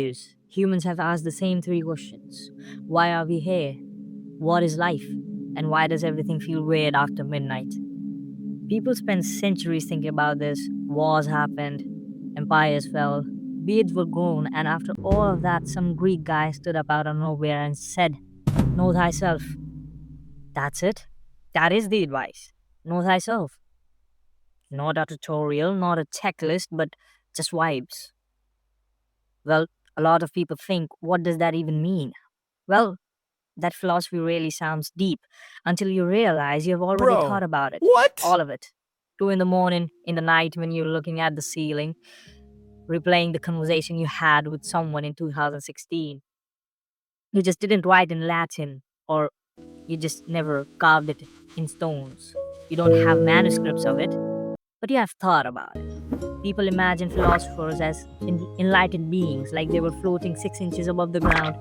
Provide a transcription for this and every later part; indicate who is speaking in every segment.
Speaker 1: Years, humans have asked the same three questions. Why are we here? What is life? And why does everything feel weird after midnight? People spend centuries thinking about this. Wars happened, empires fell, beards were grown, and after all of that, some Greek guy stood up out of nowhere and said, Know thyself. That's it. That is the advice. Know thyself. Not a tutorial, not a checklist, but just vibes. Well, a lot of people think, what does that even mean? Well, that philosophy really sounds deep until you realize you've already thought
Speaker 2: Bro,
Speaker 1: about it.
Speaker 2: what?
Speaker 1: All of it. 2 in the morning, in the night when you're looking at the ceiling, replaying the conversation you had with someone in 2016. You just didn't write in Latin, or you just never carved it in stones. You don't have manuscripts of it, but you have thought about it. People imagine philosophers as enlightened beings, like they were floating 6 inches above the ground.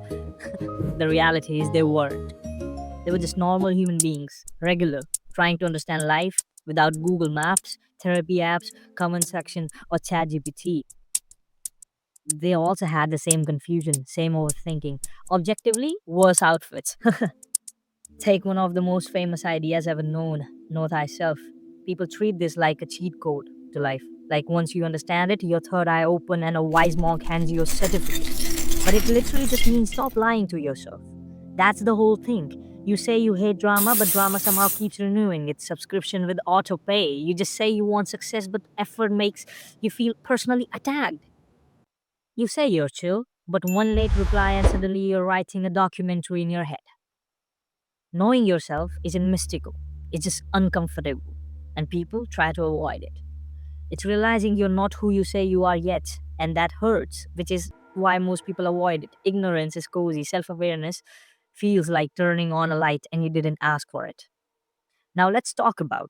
Speaker 1: The reality is they weren't. They were just normal human beings, regular, trying to understand life without Google Maps, therapy apps, comment section, or ChatGPT. They also had the same confusion, same overthinking. Objectively, worse outfits. Take one of the most famous ideas ever known, know thyself. People treat this like a cheat code to life. Like once you understand it, your third eye open and a wise monk hands you a certificate. But it literally just means stop lying to yourself. That's the whole thing. You say you hate drama, but drama somehow keeps renewing its subscription with auto pay. You just say you want success, but effort makes you feel personally attacked. You say you're chill, but one late reply and suddenly you're writing a documentary in your head. Knowing yourself isn't mystical, it's just uncomfortable, and people try to avoid it. It's realizing you're not who you say you are yet, and that hurts, which is why most people avoid it. Ignorance is cozy, self awareness feels like turning on a light and you didn't ask for it. Now, let's talk about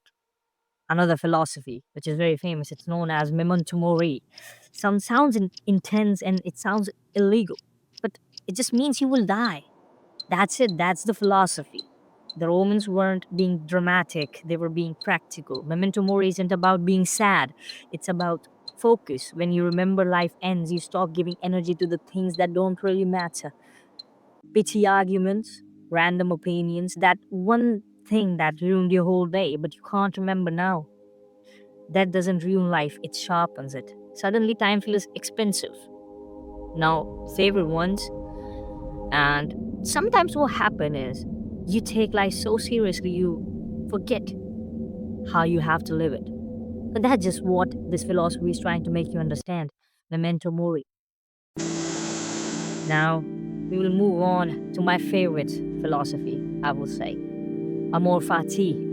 Speaker 1: another philosophy, which is very famous. It's known as Memento mori. Some sounds intense and it sounds illegal, but it just means you will die. That's it. That's the philosophy. The Romans weren't being dramatic, they were being practical. Memento mori isn't about being sad, it's about focus. When you remember life ends, you stop giving energy to the things that don't really matter. Pitchy arguments, random opinions, that one thing that ruined your whole day, but you can't remember now. That doesn't ruin life, it sharpens it. Suddenly, time feels expensive. Now, favorite ones. And sometimes what happens is you take life so seriously you forget how you have to live it. But that's just what this philosophy is trying to make you understand. Memento mori. Now we will move on to my favorite philosophy, I will say. Amor fati.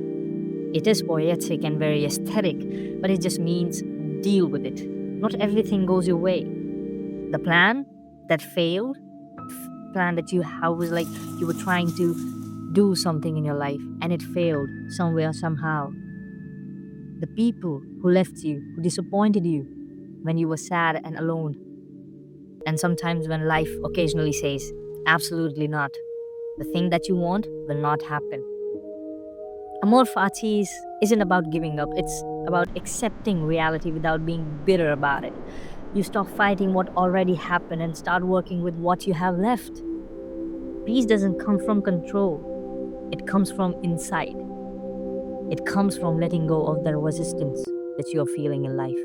Speaker 1: It is poetic and very aesthetic, but it just means deal with it. Not everything goes your way. The plan that failed, plan that you had was like you were trying to do something in your life and it failed somewhere, somehow. The people who left you, who disappointed you when you were sad and alone, and sometimes when life occasionally says, absolutely not. The thing that you want will not happen. Amor fati isn't about giving up, it's about accepting reality without being bitter about it. You stop fighting what already happened and start working with what you have left. Peace doesn't come from control, it comes from inside. It comes from letting go of the resistance that you're feeling in life.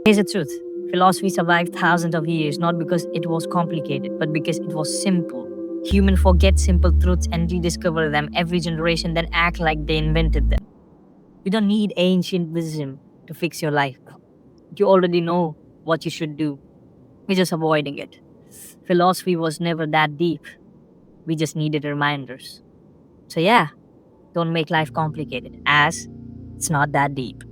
Speaker 1: Here's the truth: philosophy survived thousands of years not because it was complicated, but because it was simple. Humans forget simple truths and rediscover them every generation, then act like they invented them. You don't need ancient wisdom to fix your life. You already know what you should do. You're just avoiding it. Philosophy was never that deep. We just needed reminders. So, yeah, don't make life complicated, as it's not that deep.